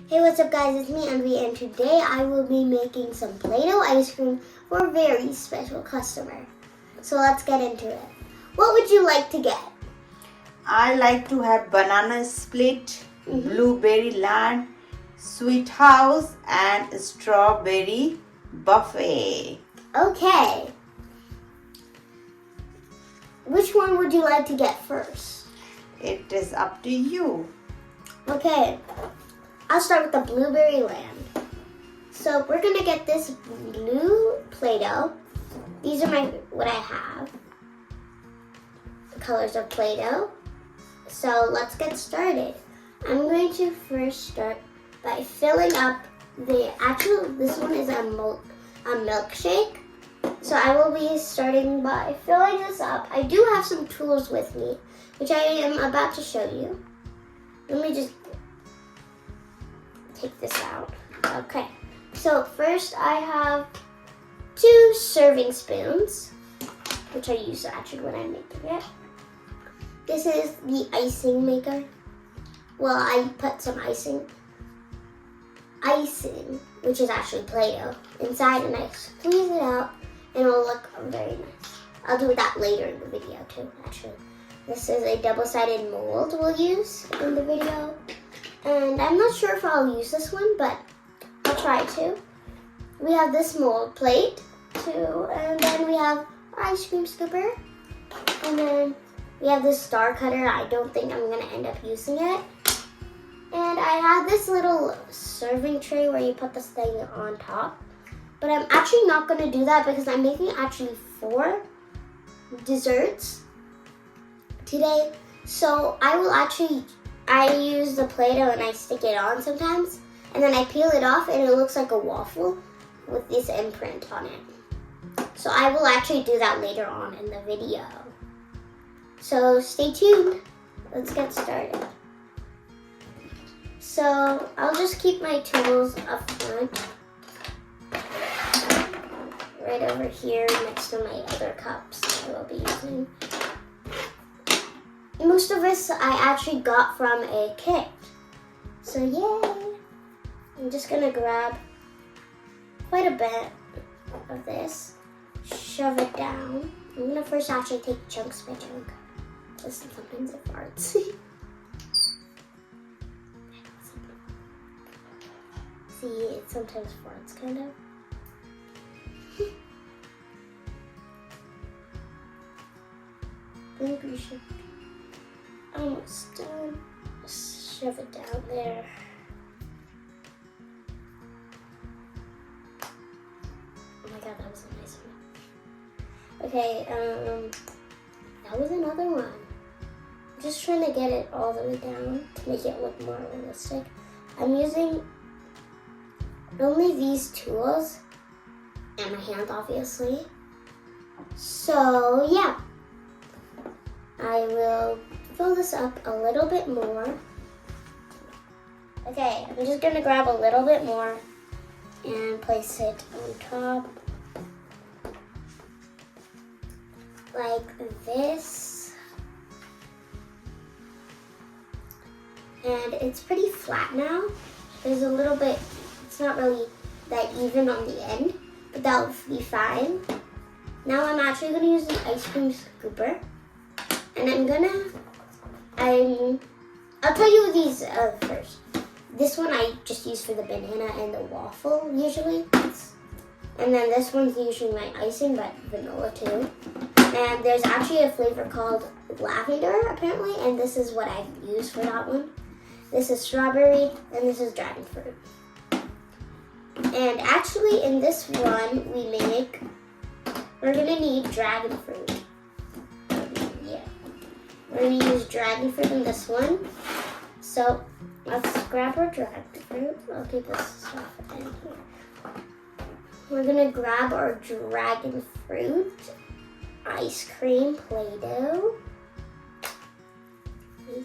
Hey, what's up guys, it's me Envy, and today I will be making some Play-Doh ice cream for a very special customer. So let's get into it. What would you like to get? I like to have banana split, blueberry land, sweet house and strawberry buffet. Okay. Which one would you like to get first? It is up to you. Okay, I'll start with the blueberry land. So we're gonna get this blue Play-Doh. These are what I have. The colors of Play-Doh. So let's get started. I'm going to first start by filling up this one is a milkshake. So I will be starting by filling this up. I do have some tools with me, which I am about to show you. Let me just take this out. Okay, so first I have 2 serving spoons, which I use actually when I'm making it. This is the icing maker. Well, I put some icing, which is actually Play-Doh, inside, and I squeeze it out, and it'll look very nice. I'll do that later in the video too, actually. This is a double-sided mold we'll use in the video. And I'm not sure if I'll use this one, but I'll try to. We have this mold plate too, and then we have our ice cream scooper. And then we have this star cutter. I don't think I'm gonna end up using it. And I have this little serving tray where you put this thing on top. But I'm actually not gonna do that because I'm making actually 4 desserts today. So I use the Play-Doh and I stick it on sometimes, and then I peel it off and it looks like a waffle with this imprint on it. So I will actually do that later on in the video. So stay tuned. Let's get started. So I'll just keep my tools up front, right over here next to my other cups that I will be using. Most of this I actually got from a kit. So yay! I'm just gonna grab quite a bit of this, shove it down. I'm gonna first actually take chunks by chunk. Listen, sometimes it farts. See, it sometimes farts, kind of. Maybe you should. Almost done. Just shove it down there. Oh my god, that was a nice one. Okay, that was another one. I'm just trying to get it all the way down to make it look more realistic. I'm using only these tools and my hand, obviously. So yeah, I will fill this up a little bit more. Okay, I'm just gonna grab a little bit more and place it on top like this. And it's pretty flat now. There's a little bit, it's not really that even on the end, but that'll be fine. Now I'm actually gonna use the ice cream scooper, and I'll tell you these first. This one I just use for the banana and the waffle usually. And then this one's usually my icing, but vanilla too. And there's actually a flavor called lavender apparently, and this is what I've used for that one. This is strawberry, and this is dragon fruit. And actually in this one we're gonna need dragon fruit. We're gonna use dragon fruit in this one. So let's grab our dragon fruit. I'll keep this stuff in here. We're gonna grab our dragon fruit ice cream Play-Doh. There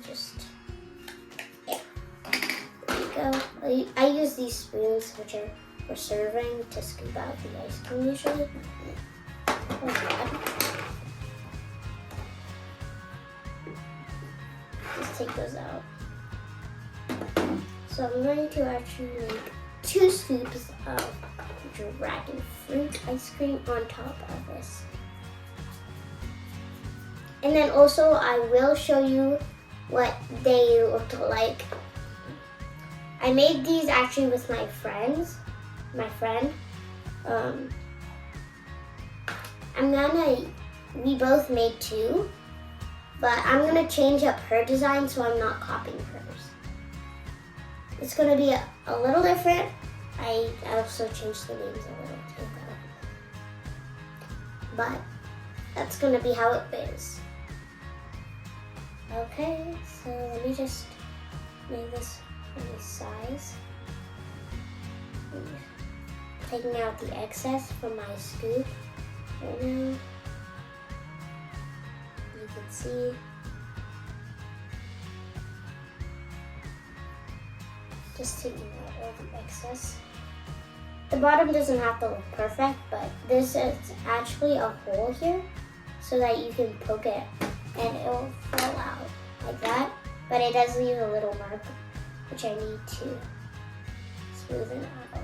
you go. I use these spoons, which are for serving, to scoop out the ice cream usually. Like that. Just take those out. So So I'm going to actually make 2 scoops of dragon fruit ice cream on top of this. And then also I will show you what they look like. I made these actually with my friend. We both made 2, but I'm gonna change up her design so I'm not copying hers. It's gonna be a little different. I also changed the names a little too, but that's gonna be how it is. Okay, so let me just make this any size. Taking out the excess from my scoop right now. You can see. Just taking out all the excess. The bottom doesn't have to look perfect, but this is actually a hole here so that you can poke it and it will fall out like that. But it does leave a little mark, which I need to smoothen out.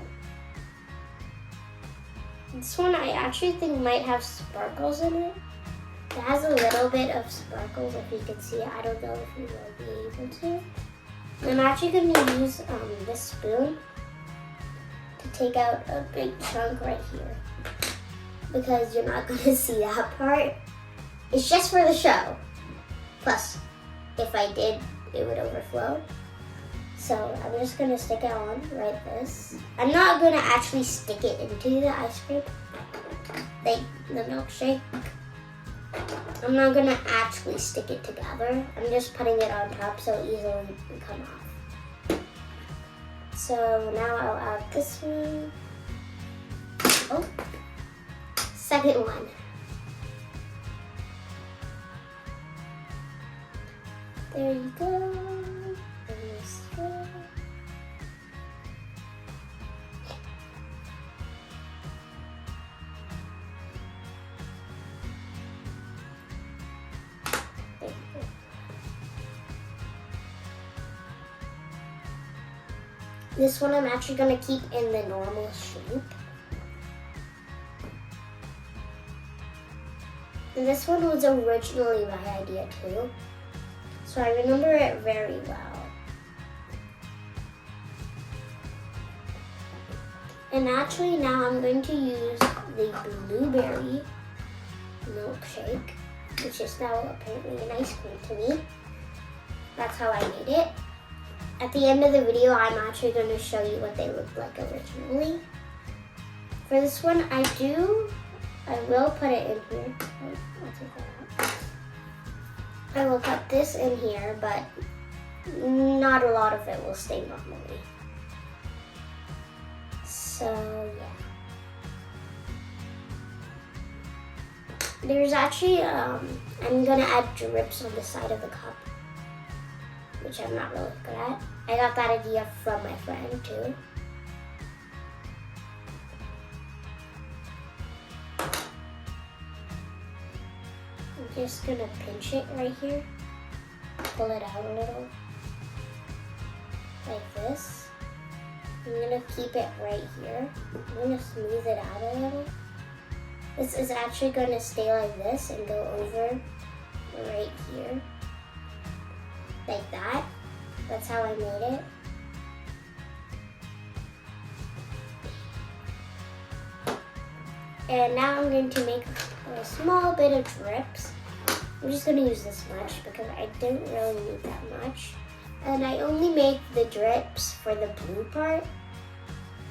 This one I actually think might have sparkles in it. It has a little bit of sparkles if you can see it. I don't know if you will be able to. I'm actually going to use this spoon to take out a big chunk right here because you're not going to see that part. It's just for the show. Plus, if I did, it would overflow. So I'm just going to stick it on like this. I'm not going to actually stick it into the ice cream, like the milkshake. I'm not going to actually stick it together. I'm just putting it on top so it easily can come off. So now I'll add this one. Oh, second one. There you go. This one I'm actually going to keep in the normal shape. And this one was originally my idea too, so I remember it very well. And actually now I'm going to use the blueberry milkshake, which is now apparently an ice cream to me. That's how I made it. At the end of the video, I'm actually going to show you what they looked like originally. For this one, I will put it in here. I'll take that out. I will cut this in here, but not a lot of it will stay normally. So, yeah. There's actually, I'm going to add drips on the side of the cup, which I'm not really good at. I got that idea from my friend too. I'm just gonna pinch it right here, pull it out a little, like this. I'm gonna keep it right here. I'm gonna smooth it out a little. This is actually gonna stay like this and go over right here. Like that. That's how I made it. And now I'm going to make a small bit of drips. I'm just going to use this much because I didn't really need that much. And I only make the drips for the blue part.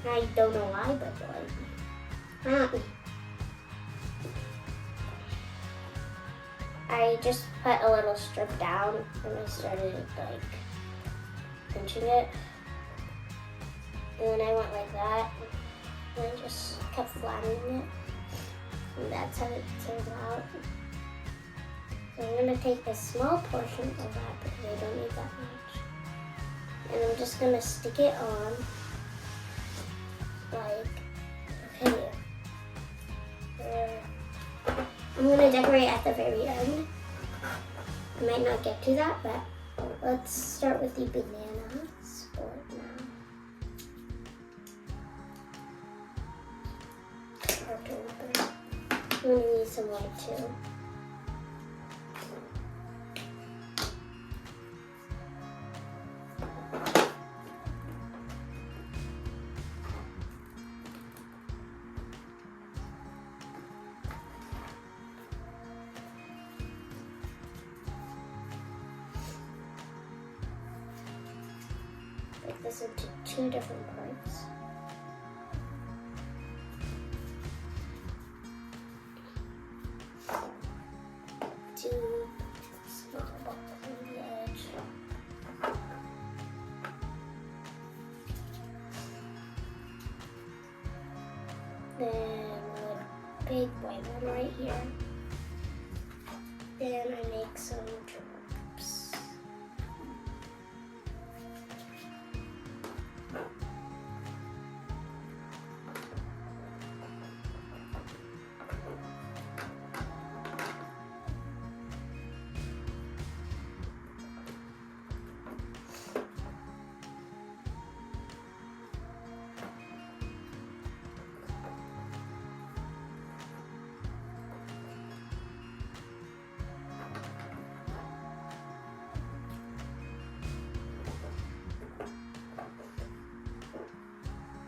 I don't know why, but I just put a little strip down and I started like pinching it. And then I went like that. And I just kept flattening it. And that's how it turns out. So I'm going to take a small portion of that because I don't need that much. And I'm just going to stick it on like, okay. I'm going to decorate at the very end. I might not get to that, but let's start with the banana sport now. some white too. Break this into 2 different parts. Do small bubbles on the edge. Then a big white one right here. Then I make some drops.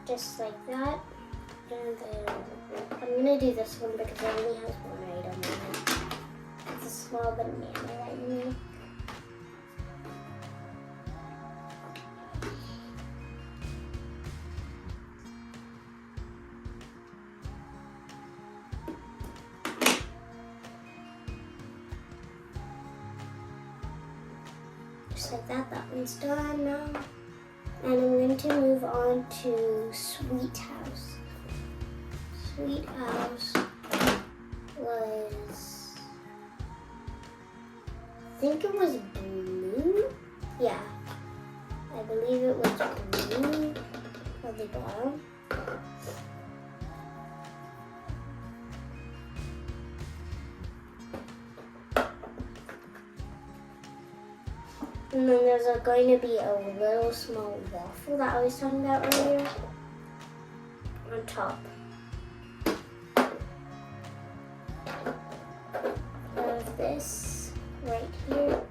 Just like that. And then I'm gonna do this one because it only has one item on it. It's a small banana that you make. Just like that, that one's done now. And I'm going to move on to Sweet House. Sweet House was, I think it was blue. Yeah, I believe it was blue on the bottom. And then there's going to be a little small waffle that I was talking about earlier on top of this right here.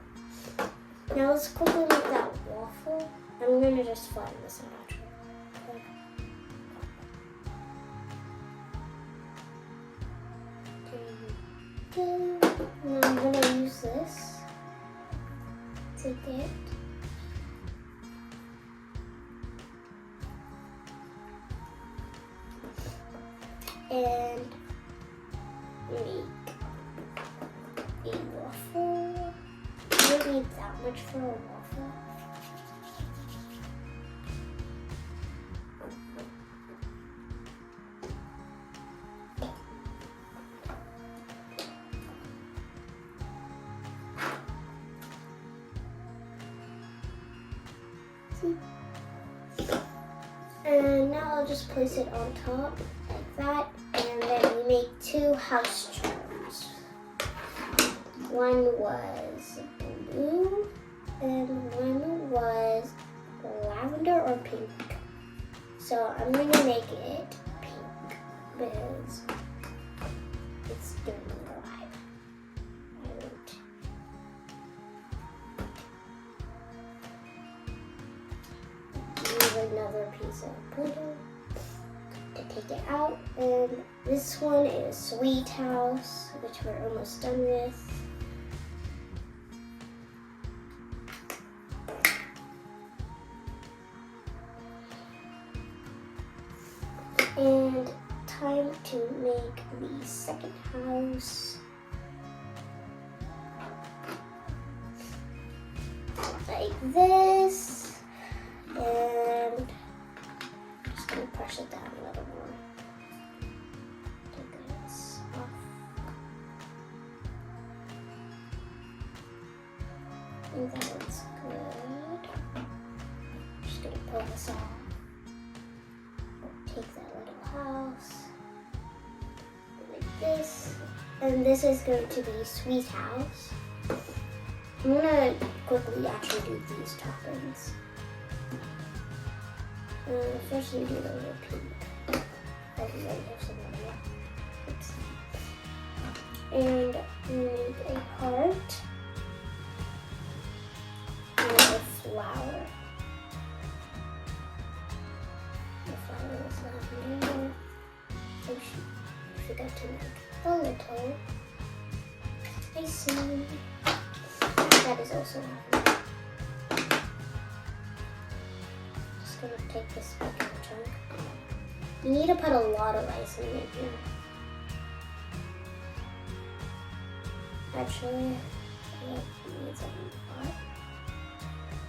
Now let's quickly make that waffle. I'm going to just flatten this out actually. And I'm going to use this to get and make a waffle. You don't need that much for a waffle. And now I'll just place it on top like that, and then we make 2 house charms. One was blue and one was lavender or pink. So I'm going to make it pink because it's doing live. I won't. Use another piece of glitter to take it out, and this one is Sweet House, which we're almost done with. And time to make the second house. Like this. And just gonna brush it down a little more. Take this off. I think that looks good. Just gonna pull this off. Take that little house like this, and this is going to be Sweet House. I'm gonna quickly actually do these toppings. First we do the little pink. Oh, we already have some over there. Oops. And make a heart and a flower. The flower is lavender. Oh shoot, I forgot to make a little icing. That is also lavender. Just gonna take this big chunk. You need to put a lot of icing in here. Actually, it needs a lot.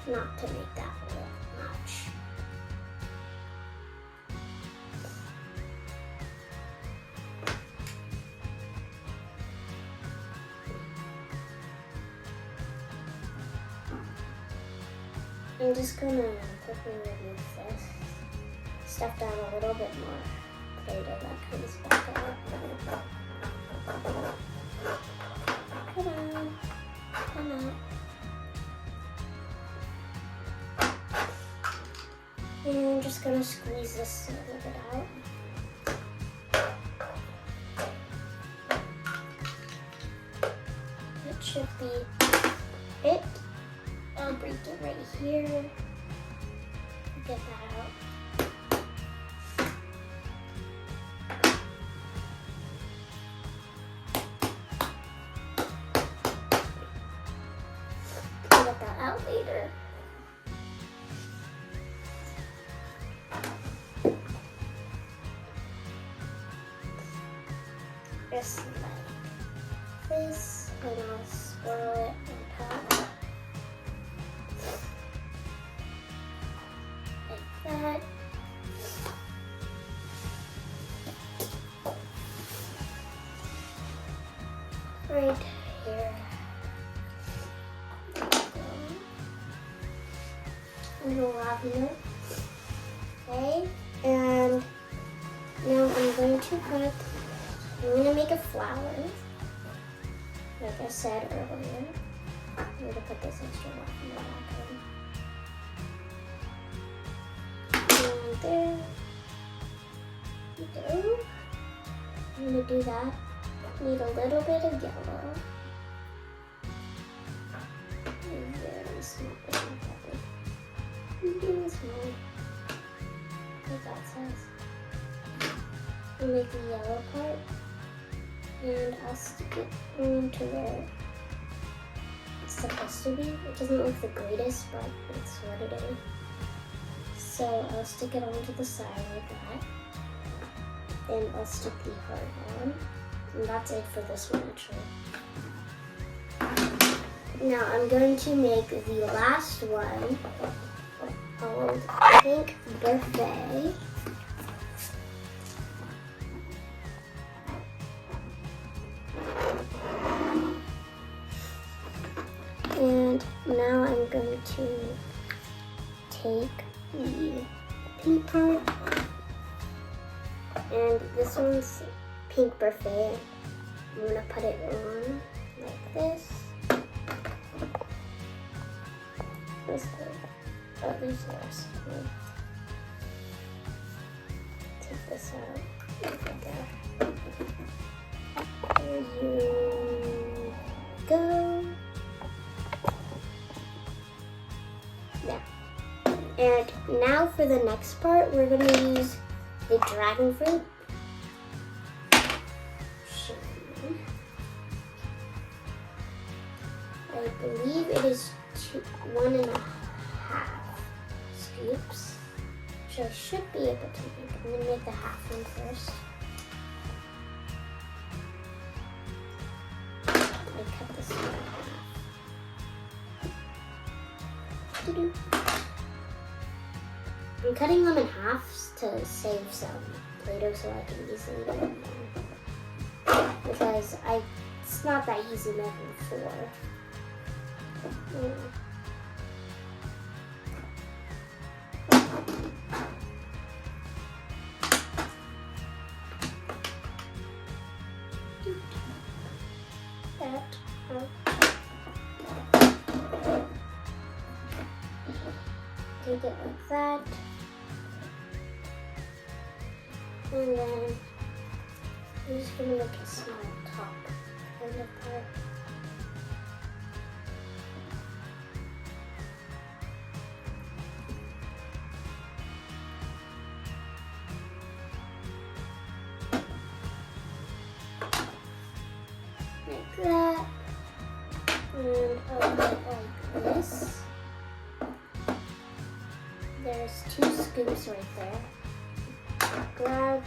Not to make that much. I'm just gonna quickly remove this. Stuff down a little bit more Play-Doh that comes back out. Come on. Come on. And I'm just gonna squeeze this a little bit out. That should be it. I'll break it right here. Get that out. Get that out later. Just like this, and I'll swirl it on top. Like that. Right here. Little lavender. Okay, and now I'm going to make a flower. Like I said earlier. I'm going to put this extra lavender back in. And there we go. I'm going to do that. Need a little bit of yellow. Very small. Really small. Like that size. I'll make the yellow part. And I'll stick it onto where it's supposed to be. It doesn't look the greatest, but it's what it is. So I'll stick it onto the side like that. Then I'll stick the heart on. And that's it for this one actually. Now I'm going to make the last one called Pink Birthday. And now I'm going to take the pink part, and this one's Pink Birthday. I'm gonna put it on like this. Oh, there's the rest of it. Take this out. Right there. There you go. Yeah. And now for the next part, we're going to use the dragon fruit. I believe it is 1.5 scoops, which I should be able to make. I'm going to make the half one first. I cut this one in half. I'm cutting them in half to save some Play-Doh so I can easily get them down. Because it's not that easy making 4. Take it like that, and then I'm just gonna make a small top kind of part. Like that. And open it like this. There's 2 scoops right there. Grab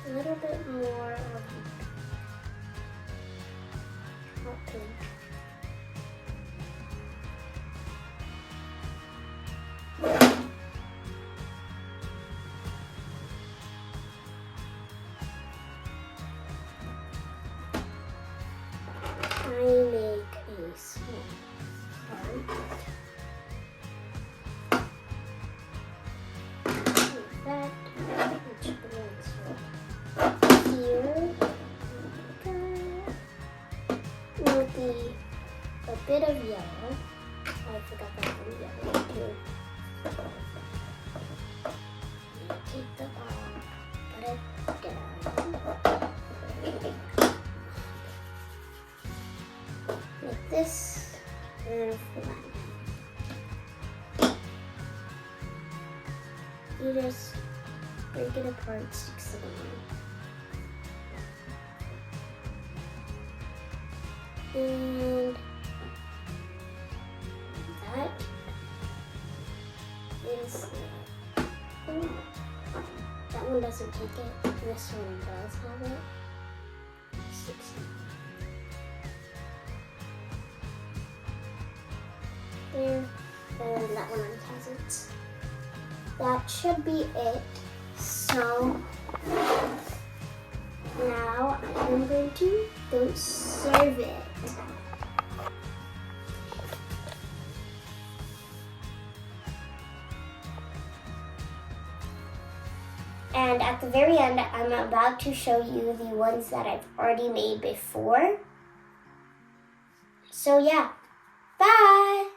a little bit more of hot pink. I make a small heart. Like that, which belongs right here. With a bit of yellow. I forgot that one yellow too. Take the put it down. Like this, and flat. You just break it apart, sticks it on. And that is that one doesn't take it. This one does have it. Sticks it. There, and that one has it. That should be it. So now I'm going to go serve it. And at the very end, I'm about to show you the ones that I've already made before. So yeah, bye!